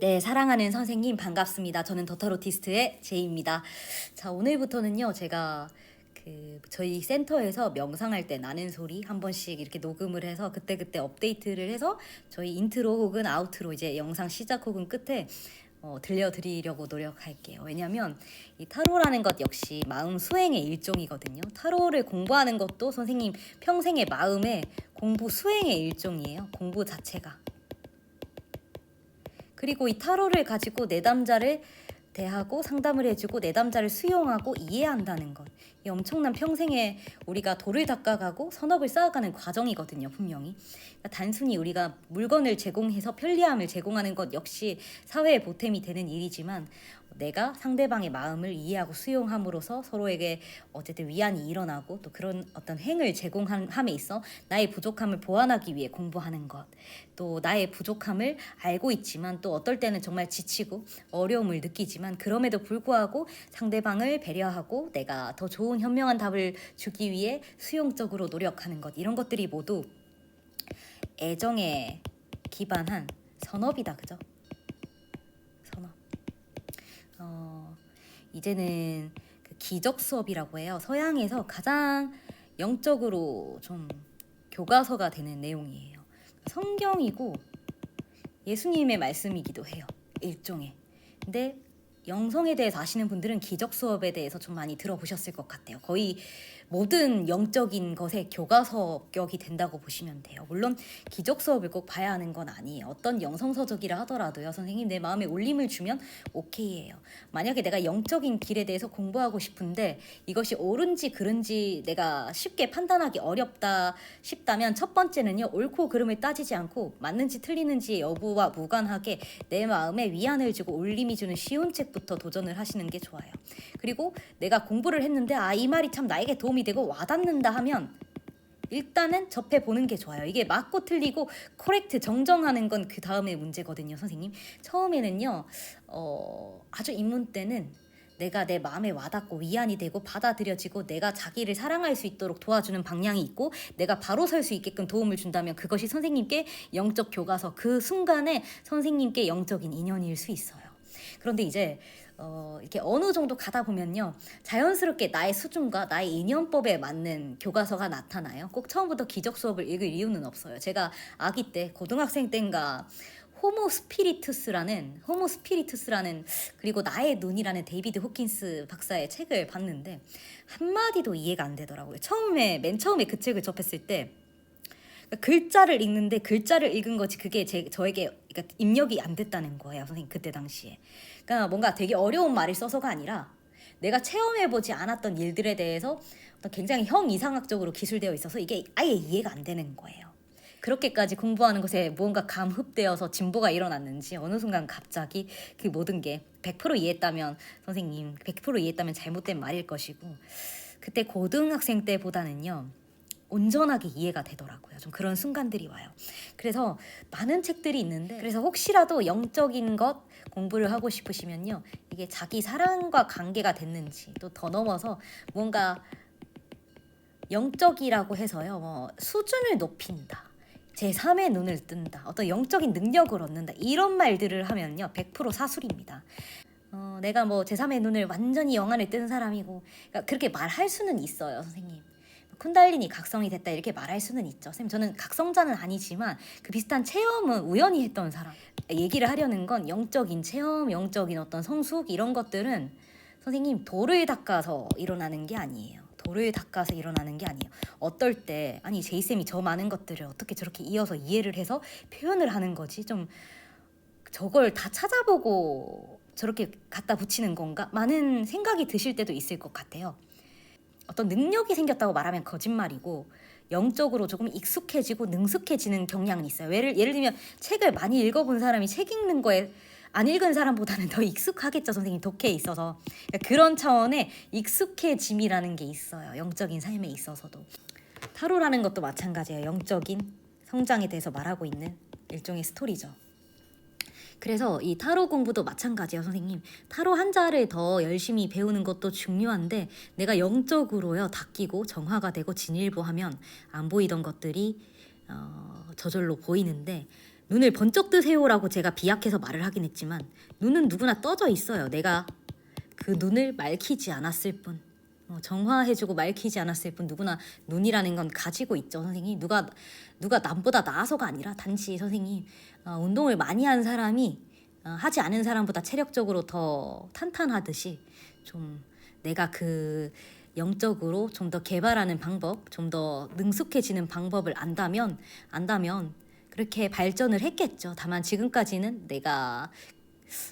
네, 사랑하는 선생님 반갑습니다. 저는 더타로티스트의 제이입니다. 자, 오늘부터는요, 제가 저희 센터에서 명상할 때 나는 소리 한 번씩 이렇게 녹음을 해서 그때그때 업데이트를 해서 저희 인트로 혹은 아우트로 이제 영상 시작 혹은 끝에 들려드리려고 노력할게요. 왜냐면 이 타로라는 것 역시 마음 수행의 일종이거든요. 타로를 공부하는 것도 선생님 평생의 마음의 공부 수행의 일종이에요. 공부 자체가. 그리고 이 타로를 가지고 내담자를 대하고 상담을 해주고 내담자를 수용하고 이해한다는 것. 이 엄청난 평생에 우리가 돌을 닦아가고 선업을 쌓아가는 과정이거든요, 분명히. 그러니까 단순히 우리가 물건을 제공해서 편리함을 제공하는 것 역시 사회의 보탬이 되는 일이지만 내가 상대방의 마음을 이해하고 수용함으로써 서로에게 어쨌든 위안이 일어나고 또 그런 어떤 행을 제공함에 있어 나의 부족함을 보완하기 위해 공부하는 것, 또 나의 부족함을 알고 있지만 또 어떨 때는 정말 지치고 어려움을 느끼지만 그럼에도 불구하고 상대방을 배려하고 내가 더 좋은 현명한 답을 주기 위해 수용적으로 노력하는 것, 이런 것들이 모두 애정에 기반한 선업이다, 그죠? 선업. 이제는 그 기적 수업이라고 해요. 서양에서 가장 영적으로 좀 교과서가 되는 내용이에요. 성경이고 예수님의 말씀이기도 해요. 일종의. 근데 영성에 대해서 아시는 분들은 기적 수업에 대해서 좀 많이 들어보셨을 것 같아요. 거의 모든 영적인 것의 교과서격이 된다고 보시면 돼요. 물론 기적 수업을 꼭 봐야 하는 건 아니에요. 어떤 영성서적이라 하더라도요, 선생님 내 마음에 울림을 주면 오케이예요. 만약에 내가 영적인 길에 대해서 공부하고 싶은데 이것이 옳은지 그른지 내가 쉽게 판단하기 어렵다 싶다면 첫 번째는요, 옳고 그름을 따지지 않고 맞는지 틀리는지의 여부와 무관하게 내 마음에 위안을 주고 울림이 주는 쉬운 책부터 도전을 하시는 게 좋아요. 그리고 내가 공부를 했는데 이 말이 참 나에게 도움이 되고 와닿는다 하면 일단은 접해보는 게 좋아요. 이게 맞고 틀리고 코렉트 정정하는 건 그 다음의 문제거든요, 선생님. 처음에는요, 아주 입문 때는 내가 내 마음에 와닿고 위안이 되고 받아들여지고 내가 자기를 사랑할 수 있도록 도와주는 방향이 있고 내가 바로 설 수 있게끔 도움을 준다면 그것이 선생님께 영적 교과서, 그 순간에 선생님께 영적인 인연일 수 있어요. 그런데 이제 이렇게 어느 정도 가다 보면요, 자연스럽게 나의 수준과 나의 인연법에 맞는 교과서가 나타나요. 꼭 처음부터 기적 수업을 읽을 이유는 없어요. 제가 아기 때, 고등학생 때인가 호모 스피리투스라는 그리고 나의 눈이라는 데이비드 호킨스 박사의 책을 봤는데 한마디도 이해가 안 되더라고요. 맨 처음에 그 책을 접했을 때 글자를 읽는데 글자를 읽은 거지 그게 저에게 그러니까 입력이 안 됐다는 거예요, 선생님. 그때 당시에. 그러니까 뭔가 되게 어려운 말을 써서가 아니라 내가 체험해보지 않았던 일들에 대해서 어떤 굉장히 형이상학적으로 기술되어 있어서 이게 아예 이해가 안 되는 거예요. 그렇게까지 공부하는 것에 무언가 감흡되어서 진보가 일어났는지 어느 순간 갑자기 그 모든 게 100% 이해했다면 선생님 100% 이해했다면 잘못된 말일 것이고, 그때 고등학생 때보다는요 온전하게 이해가 되더라고요. 좀 그런 순간들이 와요. 그래서 많은 책들이 있는데, 그래서 혹시라도 영적인 것 공부를 하고 싶으시면요, 이게 자기 사랑과 관계가 됐는지, 또 더 넘어서 뭔가 영적이라고 해서요, 수준을 높인다, 제3의 눈을 뜬다, 어떤 영적인 능력을 얻는다, 이런 말들을 하면요 100% 사술입니다. 내가 제3의 눈을 완전히 영안을 뜬 사람이고, 그러니까 그렇게 말할 수는 있어요, 선생님. 쿤달리니 각성이 됐다 이렇게 말할 수는 있죠. 선생님, 저는 각성자는 아니지만 그 비슷한 체험은 우연히 했던 사람. 얘기를 하려는 건 영적인 체험, 영적인 어떤 성숙, 이런 것들은 선생님 돌을 닦아서 일어나는 게 아니에요. 돌을 닦아서 일어나는 게 아니에요. 어떨 때 아니 제이쌤이 저 많은 것들을 어떻게 저렇게 이어서 이해를 해서 표현을 하는 거지, 좀 저걸 다 찾아보고 저렇게 갖다 붙이는 건가? 많은 생각이 드실 때도 있을 것 같아요. 어떤 능력이 생겼다고 말하면 거짓말이고, 영적으로 조금 익숙해지고 능숙해지는 경향은 있어요. 예를 들면 책을 많이 읽어본 사람이 책 읽는 거에 안 읽은 사람보다는 더 익숙하겠죠, 선생님. 독해에 있어서. 그러니까 그런 차원의 익숙해짐이라는 게 있어요, 영적인 삶에 있어서도. 타로라는 것도 마찬가지예요. 영적인 성장에 대해서 말하고 있는 일종의 스토리죠. 그래서 이 타로 공부도 마찬가지예요, 선생님. 타로 한자를 더 열심히 배우는 것도 중요한데 내가 영적으로요 닦이고 정화가 되고 진일보하면 안 보이던 것들이 저절로 보이는데, 눈을 번쩍 뜨세요라고 제가 비약해서 말을 하긴 했지만 눈은 누구나 떠져 있어요. 내가 그 눈을 맑히지 않았을 뿐, 정화해주고 맑히지 않았을 뿐 누구나 눈이라는 건 가지고 있죠. 선생님, 누가 남보다 나아서가 아니라 단지 선생님, 운동을 많이 한 사람이 하지 않은 사람보다 체력적으로 더 탄탄하듯이 좀 내가 그 영적으로 좀 더 개발하는 방법, 좀 더 능숙해지는 방법을 안다면 그렇게 발전을 했겠죠. 다만 지금까지는 내가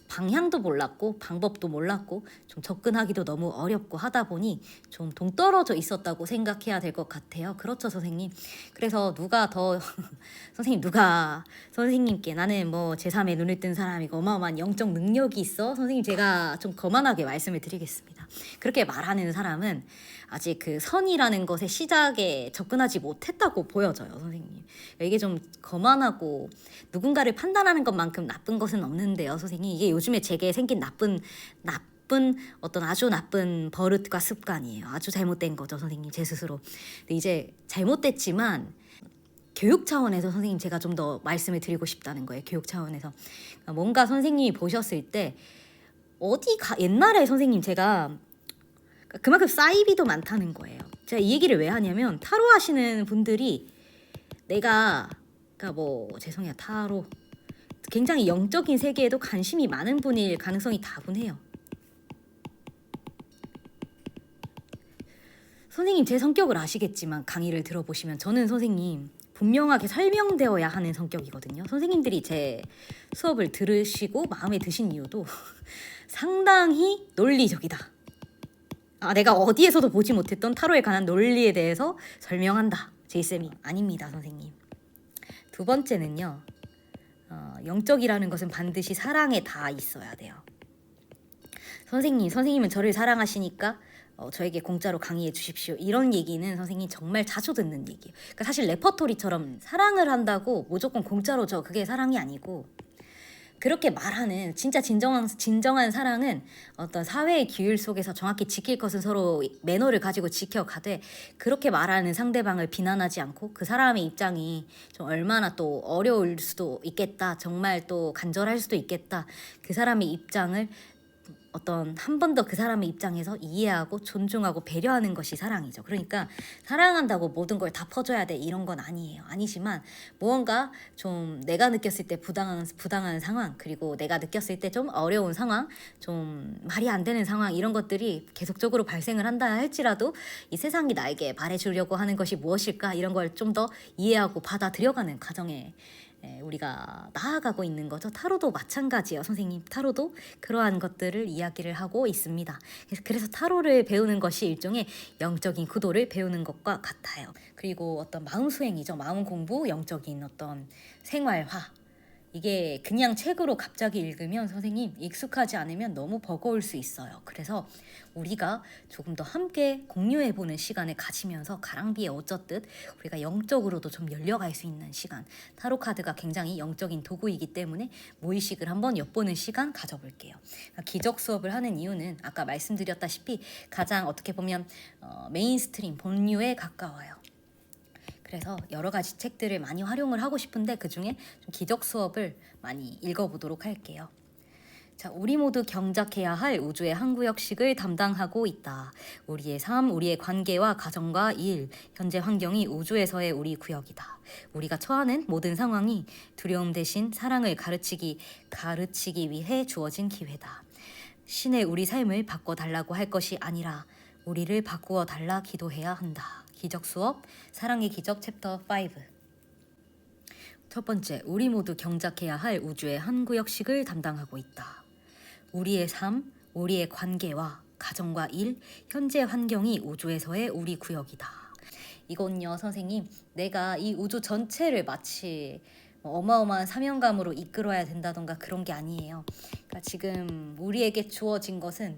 방향도 몰랐고 방법도 몰랐고 좀 접근하기도 너무 어렵고 하다 보니 좀 동떨어져 있었다고 생각해야 될 것 같아요. 그렇죠, 선생님. 그래서 누가 더 선생님, 누가 선생님께 나는 뭐 제3의 눈을 뜬 사람이고 어마어마한 영적 능력이 있어, 선생님, 제가 좀 거만하게 말씀을 드리겠습니다. 그렇게 말하는 사람은 아직 그 선이라는 것의 시작에 접근하지 못했다고 보여져요, 선생님. 이게 좀 거만하고 누군가를 판단하는 것만큼 나쁜 것은 없는데요, 선생님. 이게 요즘에 제게 생긴 나쁜 어떤 아주 나쁜 버릇과 습관이에요. 아주 잘못된 거죠, 선생님, 제 스스로. 근데 이제 잘못됐지만 교육 차원에서 선생님, 제가 좀 더 말씀을 드리고 싶다는 거예요. 교육 차원에서 뭔가 선생님이 보셨을 때 옛날에 선생님, 제가 그만큼 사이비도 많다는 거예요. 제가 이 얘기를 왜 하냐면 타로 하시는 분들이 내가 그러니까 뭐 죄송해요, 타로 굉장히 영적인 세계에도 관심이 많은 분일 가능성이 다분해요. 선생님, 제 성격을 아시겠지만 강의를 들어보시면 저는 선생님 분명하게 설명되어야 하는 성격이거든요. 선생님들이 제 수업을 들으시고 마음에 드신 이유도 상당히 논리적이다. 내가 어디에서도 보지 못했던 타로에 관한 논리에 대해서 설명한다, 제이쌤이. 아닙니다, 선생님. 두 번째는요, 영적이라는 것은 반드시 사랑에 다 있어야 돼요. 선생님은 저를 사랑하시니까 저에게 공짜로 강의해 주십시오, 이런 얘기는 선생님 정말 자주 듣는 얘기예요. 그러니까 사실 레퍼토리처럼 사랑을 한다고 무조건 공짜로 줘, 그게 사랑이 아니고, 그렇게 말하는 진짜 진정한 사랑은 어떤 사회의 규율 속에서 정확히 지킬 것은 서로 매너를 가지고 지켜가되, 그렇게 말하는 상대방을 비난하지 않고 그 사람의 입장이 좀 얼마나 또 어려울 수도 있겠다, 정말 또 간절할 수도 있겠다, 그 사람의 입장을 어떤 한 번 더 그 사람의 입장에서 이해하고 존중하고 배려하는 것이 사랑이죠. 그러니까 사랑한다고 모든 걸 다 퍼줘야 돼, 이런 건 아니에요. 아니지만 무언가 좀 내가 느꼈을 때 부당한 상황, 그리고 내가 느꼈을 때 좀 어려운 상황, 좀 말이 안 되는 상황, 이런 것들이 계속적으로 발생을 한다 할지라도 이 세상이 나에게 말해주려고 하는 것이 무엇일까, 이런 걸 좀 더 이해하고 받아들여가는 과정에 우리가 나아가고 있는 거죠. 타로도 마찬가지예요, 선생님. 타로도 그러한 것들을 이야기를 하고 있습니다. 그래서 타로를 배우는 것이 일종의 영적인 구도를 배우는 것과 같아요. 그리고 어떤 마음 수행이죠. 마음 공부, 영적인 어떤 생활화. 이게 그냥 책으로 갑자기 읽으면 선생님 익숙하지 않으면 너무 버거울 수 있어요. 그래서 우리가 조금 더 함께 공유해보는 시간을 가지면서 가랑비에 어쩌듯 우리가 영적으로도 좀 열려갈 수 있는 시간, 타로 카드가 굉장히 영적인 도구이기 때문에 무의식을 한번 엿보는 시간 가져볼게요. 기적 수업을 하는 이유는 아까 말씀드렸다시피 가장 어떻게 보면 메인스트림 본류에 가까워요. 그래서 여러 가지 책들을 많이 활용을 하고 싶은데 그중에 좀 기적 수업을 많이 읽어보도록 할게요. 자, 우리 모두 경작해야 할 우주의 한 구역씩을 담당하고 있다. 우리의 삶, 우리의 관계와 가정과 일, 현재 환경이 우주에서의 우리 구역이다. 우리가 처하는 모든 상황이 두려움 대신 사랑을 가르치기 위해 주어진 기회다. 신의 우리 삶을 바꿔달라고 할 것이 아니라 우리를 바꾸어 달라 기도해야 한다. 기적 수업, 사랑의 기적 챕터 5. 첫 번째, 우리 모두 경작해야 할 우주의 한 구역씩을 담당하고 있다. 우리의 삶, 우리의 관계와 가정과 일, 현재 환경이 우주에서의 우리 구역이다. 이건요, 선생님, 내가 이 우주 전체를 마치 어마어마한 사명감으로 이끌어야 된다던가 그런 게 아니에요. 그러니까 지금 우리에게 주어진 것은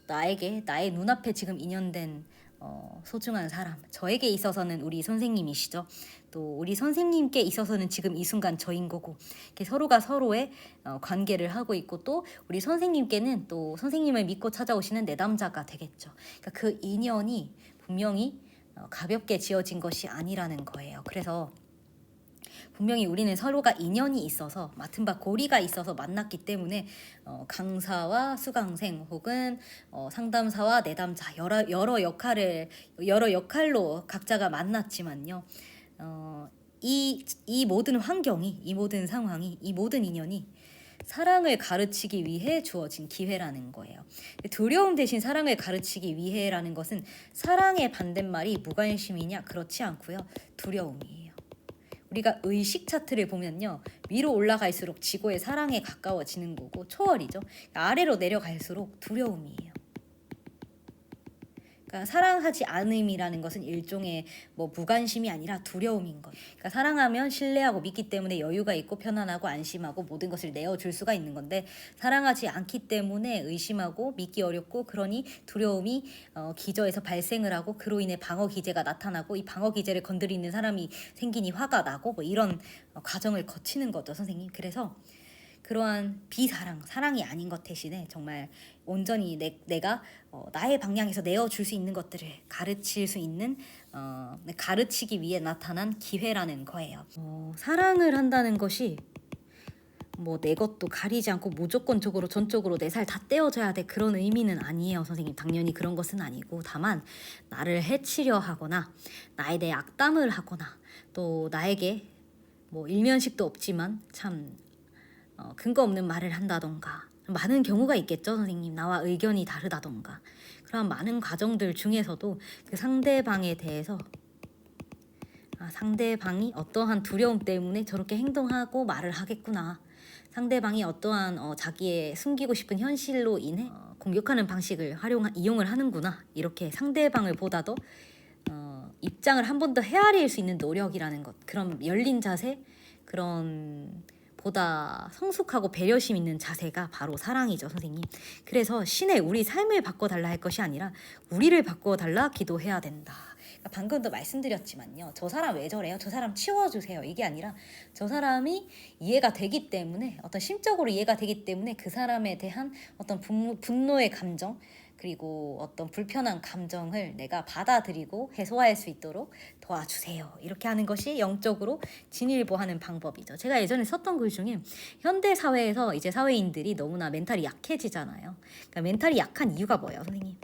나의 눈앞에 지금 인연된 소중한 사람, 저에게 있어서는 우리 선생님이시죠. 또 우리 선생님께 있어서는 지금 이 순간 저인 거고, 이렇게 서로가 서로의 관계를 하고 있고, 또 우리 선생님께는 또 선생님을 믿고 찾아오시는 내담자가 되겠죠. 그러니까 그 인연이 분명히 가볍게 지어진 것이 아니라는 거예요. 그래서 분명히 우리는 서로가 인연이 있어서 맡은 바 고리가 있어서 만났기 때문에 강사와 수강생 혹은 상담사와 내담자 여러 역할로 각자가 만났지만요. 이 모든 환경이, 이 모든 상황이, 이 모든 인연이 사랑을 가르치기 위해 주어진 기회라는 거예요. 두려움 대신 사랑을 가르치기 위해라는 것은 사랑의 반대말이 무관심이냐? 그렇지 않고요. 두려움이에요. 우리가 의식 차트를 보면요. 위로 올라갈수록 지구의 사랑에 가까워지는 거고 초월이죠. 아래로 내려갈수록 두려움이에요. 그러니까 사랑하지 않음이라는 것은 일종의 무관심이 아니라 두려움인 거예요. 그러니까 사랑하면 신뢰하고 믿기 때문에 여유가 있고 편안하고 안심하고 모든 것을 내어줄 수가 있는 건데 생각하지 않기 때문에 의심하고 믿기 어렵고 그러니 두려움이 기저에서 발생을 하고 그로 인해 방어 기제가 나타나고 이 방어 기제를 건드리는 사람이 생기니 화가 나고 이런 과정을 거치는 거죠, 선생님. 그래서 그러한 비사랑, 사랑이 아닌 것 대신에 정말 온전히 내가 나의 방향에서 내어줄 수 있는 것들을 가르칠 수 있는 가르치기 위해 나타난 기회라는 거예요. 사랑을 한다는 것이 내 것도 가리지 않고 무조건적으로 전적으로 내 살 다 떼어줘야 돼 그런 의미는 아니에요, 선생님. 당연히 그런 것은 아니고 다만 나를 해치려 하거나 나에 대해 악담을 하거나 또 나에게 일면식도 없지만 참 근거 없는 말을 한다던가 많은 경우가 있겠죠, 선생님. 나와 의견이 다르다던가 그런 많은 과정들 중에서도 그 상대방에 대해서 상대방이 어떠한 두려움 때문에 저렇게 행동하고 말을 하겠구나, 상대방이 어떠한 자기의 숨기고 싶은 현실로 인해 공격하는 방식을 이용을 하는구나, 이렇게 상대방을 보다도 입장을 한 번 더 헤아릴 수 있는 노력이라는 것, 그런 열린 자세, 그런 보다 성숙하고 배려심 있는 자세가 바로 사랑이죠, 선생님. 그래서 신의 우리 삶을 바꿔달라 할 것이 아니라 우리를 바꿔달라 기도해야 된다. 그러니까 방금도 말씀드렸지만요. 저 사람 왜 저래요? 저 사람 치워주세요. 이게 아니라 저 사람이 이해가 되기 때문에 어떤 심적으로 이해가 되기 때문에 그 사람에 대한 어떤 분노의 감정 그리고 어떤 불편한 감정을 내가 받아들이고 해소할 수 있도록 도와주세요. 이렇게 하는 것이 영적으로 진일보하는 방법이죠. 제가 예전에 썼던 글 중에 현대 사회에서 이제 사회인들이 너무나 멘탈이 약해지잖아요. 그러니까 멘탈이 약한 이유가 뭐예요, 선생님?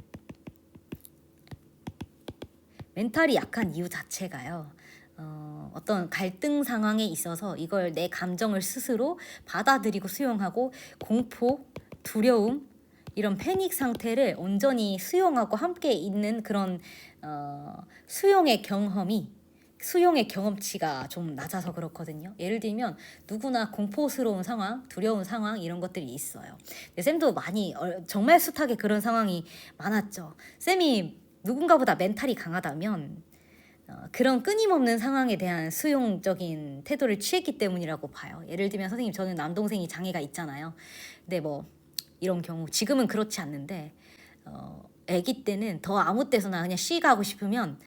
멘탈이 약한 이유 자체가요. 어떤 갈등 상황에 있어서 이걸 내 감정을 스스로 받아들이고 수용하고 공포, 두려움, 이런 패닉 상태를 온전히 수용하고 함께 있는 그런 수용의 경험치가 좀 낮아서 그렇거든요. 예를 들면 누구나 공포스러운 상황, 두려운 상황 이런 것들이 있어요. 쌤도 많이 정말 숱하게 그런 상황이 많았죠. 쌤이 누군가보다 멘탈이 강하다면 그런 끊임없는 상황에 대한 수용적인 태도를 취했기 때문이라고 봐요. 예를 들면 선생님, 저는 남동생이 장애가 있잖아요. 근데 이런 경우 지금은 그렇지 않는데 아기 때는 더 아무 때서나 그냥 쉬 가고 싶으면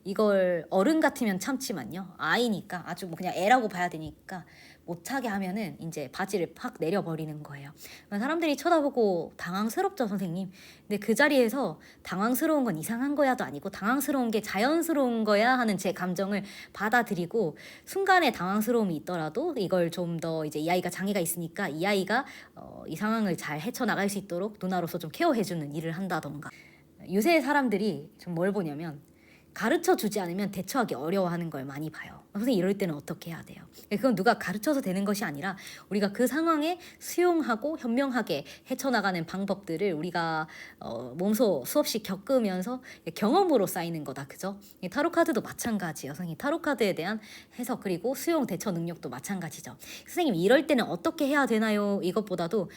이걸 어른 같으면 참지만요, 아이니까 아주 그냥 애라고 봐야 되니까 못 차게 하면은 이제 바지를 팍 내려버리는 거예요. 사람들이 쳐다보고 당황스럽죠, 선생님. 근데 그 자리에서 당황스러운 건 이상한 거야도 아니고 당황스러운 게 자연스러운 거야 하는 제 감정을 받아들이고 순간에 당황스러움이 있더라도 이걸 좀 더 이제 이 아이가 장애가 있으니까 이 아이가 이 상황을 잘 헤쳐나갈 수 있도록 누나로서 좀 케어해주는 일을 한다던가. 요새 사람들이 좀 뭘 보냐면 가르쳐 주지 않으면 대처하기 어려워하는 걸 많이 봐요. 선생님, 이럴 때는 어떻게 해야 돼요? 그건 누가 가르쳐서 되는 것이 아니라 우리가 그 상황에 수용하고 현명하게 헤쳐나가는 방법들을 우리가 몸소 수없이 겪으면서 경험으로 쌓이는 거다, 그죠? 타로 카드도 마찬가지예요. 선생님, 타로 카드에 대한 해석 그리고 수용 대처 능력도 마찬가지죠. 선생님, 이럴 때는 어떻게 해야 되나요? 이것보다도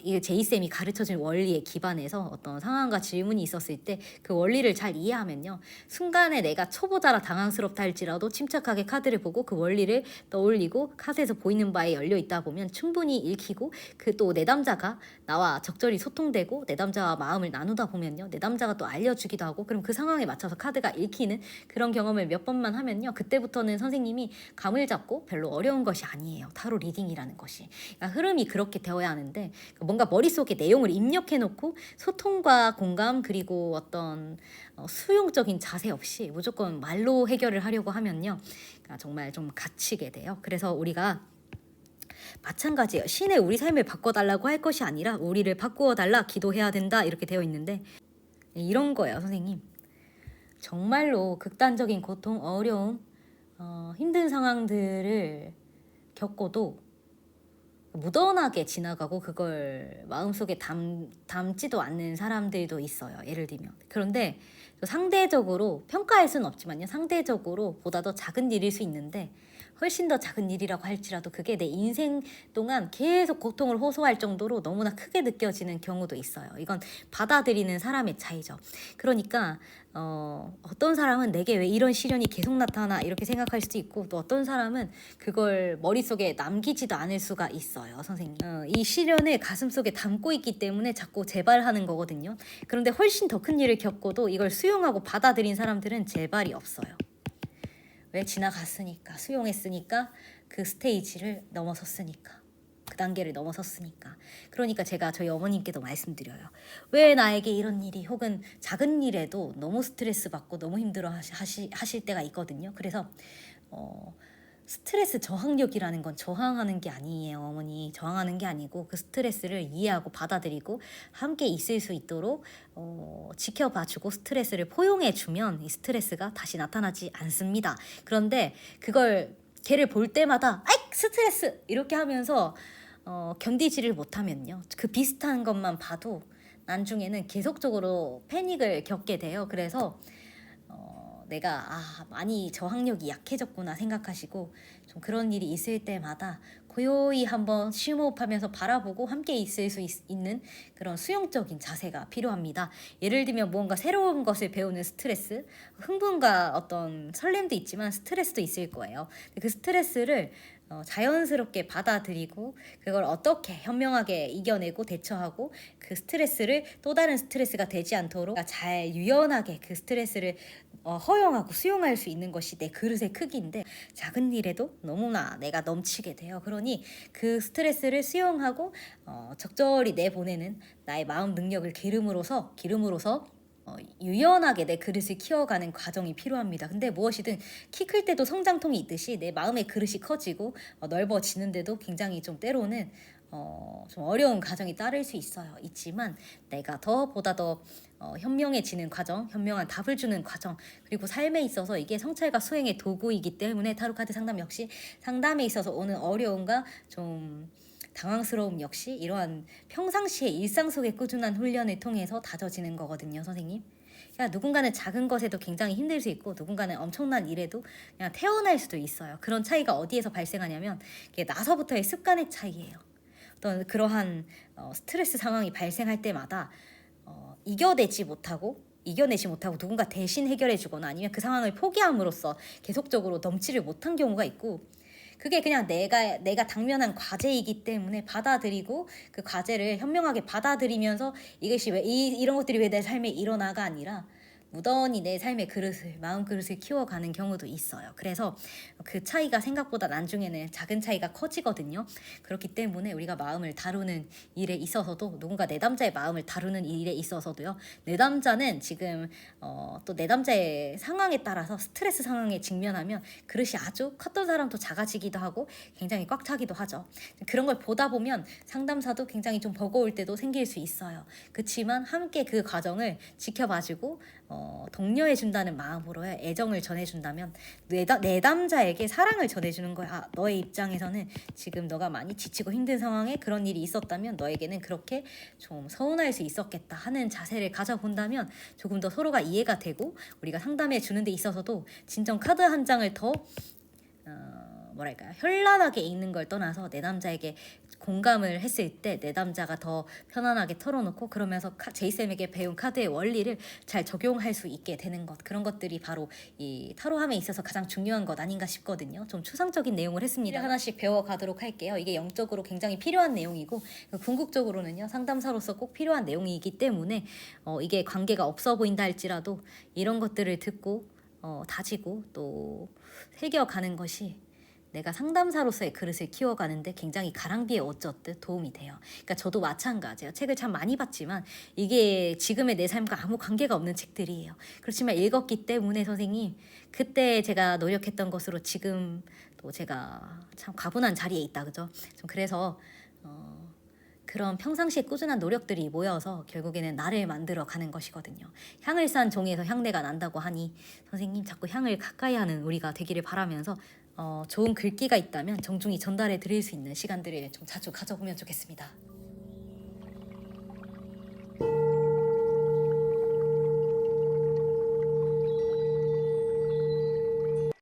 이게 제이쌤이 가르쳐준 원리에 기반해서 어떤 상황과 질문이 있었을 때 그 원리를 잘 이해하면요, 순간에 내가 초보자라 당황스럽다 할지라도 침착하게 카드를 보고 그 원리를 떠올리고 카드에서 보이는 바에 열려 있다 보면 충분히 읽히고 그 또 내담자가 나와 적절히 소통되고 내담자와 마음을 나누다 보면요, 내담자가 또 알려주기도 하고 그럼 그 상황에 맞춰서 카드가 읽히는 그런 경험을 몇 번만 하면요, 그때부터는 선생님이 감을 잡고 별로 어려운 것이 아니에요. 타로 리딩이라는 것이. 그러니까 흐름이 그렇게 되어야 하는데 뭔가 머릿속에 내용을 입력해 놓고 소통과 공감 그리고 어떤 수용적인 자세 자세 없이 무조건 말로 해결을 하려고 하면요, 정말 좀 갇히게 돼요. 그래서 우리가 마찬가지예요. 신의 우리 삶을 바꿔달라고 할 것이 아니라 우리를 바꾸어달라 기도해야 된다, 이렇게 되어 있는데 이런 거예요, 선생님. 정말로 극단적인 고통, 어려움, 힘든 상황들을 겪어도 무던하게 지나가고 그걸 마음속에 담지도 않는 사람들도 있어요. 예를 들면. 그런데 상대적으로 평가할 수는 없지만요, 상대적으로 보다 더 작은 일일 수 있는데 훨씬 더 작은 일이라고 할지라도 그게 내 인생 동안 계속 고통을 호소할 정도로 너무나 크게 느껴지는 경우도 있어요. 이건 받아들이는 사람의 차이죠. 그러니까 어떤 사람은 내게 왜 이런 시련이 계속 나타나, 이렇게 생각할 수도 있고, 또 어떤 사람은 그걸 머릿속에 남기지도 않을 수가 있어요, 선생님. 이 시련을 가슴속에 담고 있기 때문에 자꾸 재발하는 거거든요. 그런데 훨씬 더 큰 일을 겪고도 이걸 수용하고 받아들인 사람들은 재발이 없어요. 왜? 지나갔으니까, 수용했으니까, 그 스테이지를 넘어섰으니까, 그 단계를 넘어섰으니까. 그러니까 제가 저희 어머님께도 말씀드려요. 왜 나에게 이런 일이, 혹은 작은 일에도 너무 스트레스 받고 너무 힘들어 하실 때가 있거든요. 그래서 스트레스 저항력이라는 건 저항하는 게 아니에요, 어머니. 저항하는 게 아니고 그 스트레스를 이해하고 받아들이고 함께 있을 수 있도록 지켜봐주고 스트레스를 포용해주면 이 스트레스가 다시 나타나지 않습니다. 그런데 그걸 걔를 볼 때마다 아이 스트레스 이렇게 하면서 견디지를 못하면요, 그 비슷한 것만 봐도 나중에는 계속적으로 패닉을 겪게 돼요. 그래서 내가 많이 저항력이 약해졌구나 생각하시고, 좀 그런 일이 있을 때마다 고요히 한번 심호흡하면서 바라보고 함께 있을 수 있는 그런 수용적인 자세가 필요합니다. 예를 들면 무언가 새로운 것을 배우는 스트레스, 흥분과 어떤 설렘도 있지만 스트레스도 있을 거예요. 그 스트레스를 자연스럽게 받아들이고 그걸 어떻게 현명하게 이겨내고 대처하고 그 스트레스를 또 다른 스트레스가 되지 않도록 잘 유연하게 그 스트레스를 허용하고 수용할 수 있는 것이 내 그릇의 크기인데, 작은 일에도 너무나 내가 넘치게 돼요. 그러니 그 스트레스를 수용하고 적절히 내보내는 나의 마음 능력을 기름으로써 유연하게 내 그릇을 키워가는 과정이 필요합니다. 근데 무엇이든 키 클 때도 성장통이 있듯이 내 마음의 그릇이 커지고 넓어지는데도 굉장히 좀 때로는 좀 어려운 과정이 따를 수 있지만 내가 보다 더 현명해지는 과정, 현명한 답을 주는 과정, 그리고 삶에 있어서 이게 성찰과 수행의 도구이기 때문에 타로카드 상담 역시 상담에 있어서 오는 어려움과 좀 당황스러움 역시 이러한 평상시의 일상 속의 꾸준한 훈련을 통해서 다져지는 거거든요, 선생님. 그러니까 누군가는 작은 것에도 굉장히 힘들 수 있고 누군가는 엄청난 일에도 그냥 태어날 수도 있어요. 그런 차이가 어디에서 발생하냐면 이게 나서부터의 습관의 차이예요. 어떤 그러한 스트레스 상황이 발생할 때마다 이겨내지 못하고 누군가 대신 해결해 주거나 아니면 그 상황을 포기함으로써 계속적으로 넘지를 못한 경우가 있고, 그게 그냥 내가 당면한 과제이기 때문에 받아들이고 그 과제를 현명하게 받아들이면서 이것이 왜 이런 것들이 왜 내 삶에 일어나가 아니라 무던히 내 삶의 그릇을, 마음 그릇을 키워가는 경우도 있어요. 그래서 그 차이가 생각보다 나중에는 작은 차이가 커지거든요. 그렇기 때문에 우리가 마음을 다루는 일에 있어서도, 누군가 내담자의 마음을 다루는 일에 있어서도요, 내담자는 지금 또 내담자의 상황에 따라서 스트레스 상황에 직면하면 그릇이 아주 컸던 사람도 작아지기도 하고 굉장히 꽉 차기도 하죠. 그런 걸 보다 보면 상담사도 굉장히 좀 버거울 때도 생길 수 있어요. 그렇지만 함께 그 과정을 지켜봐주고 독려해준다는 마음으로 애정을 전해준다면 내담자에게 사랑을 전해주는 거야. 너의 입장에서는 지금 너가 많이 지치고 힘든 상황에 그런 일이 있었다면 너에게는 그렇게 좀 서운할 수 있었겠다 하는 자세를 가져본다면 조금 더 서로가 이해가 되고, 우리가 상담해 주는 데 있어서도 진정 카드 한 장을 더 현란하게 읽는 걸 떠나서 내담자에게 공감을 했을 때 내담자가 더 편안하게 털어놓고, 그러면서 제이쌤에게 배운 카드의 원리를 잘 적용할 수 있게 되는 것, 그런 것들이 바로 이 타로함에 있어서 가장 중요한 것 아닌가 싶거든요. 좀 추상적인 내용을 했습니다. 하나씩 배워가도록 할게요. 이게 영적으로 굉장히 필요한 내용이고 궁극적으로는요, 상담사로서 꼭 필요한 내용이기 때문에 이게 관계가 없어 보인다 할지라도 이런 것들을 듣고 다지고 또 새겨가는 것이 내가 상담사로서의 그릇을 키워가는데 굉장히 가랑비에 옷젖듯 도움이 돼요. 그러니까 저도 마찬가지예요. 책을 참 많이 봤지만 이게 지금의 내 삶과 아무 관계가 없는 책들이에요. 그렇지만 읽었기 때문에 선생님 그때 제가 노력했던 것으로 지금 또 제가 참 가분한 자리에 있다 그죠? 좀 그래서 그런 평상시에 꾸준한 노력들이 모여서 결국에는 나를 만들어 가는 것이거든요. 향을 싼 종이에서 향내가 난다고 하니 선생님 자꾸 향을 가까이 하는 우리가 되기를 바라면서 좋은 글귀가 있다면 정중히 전달해 드릴 수 있는 시간들을 좀 자주 가져보면 좋겠습니다.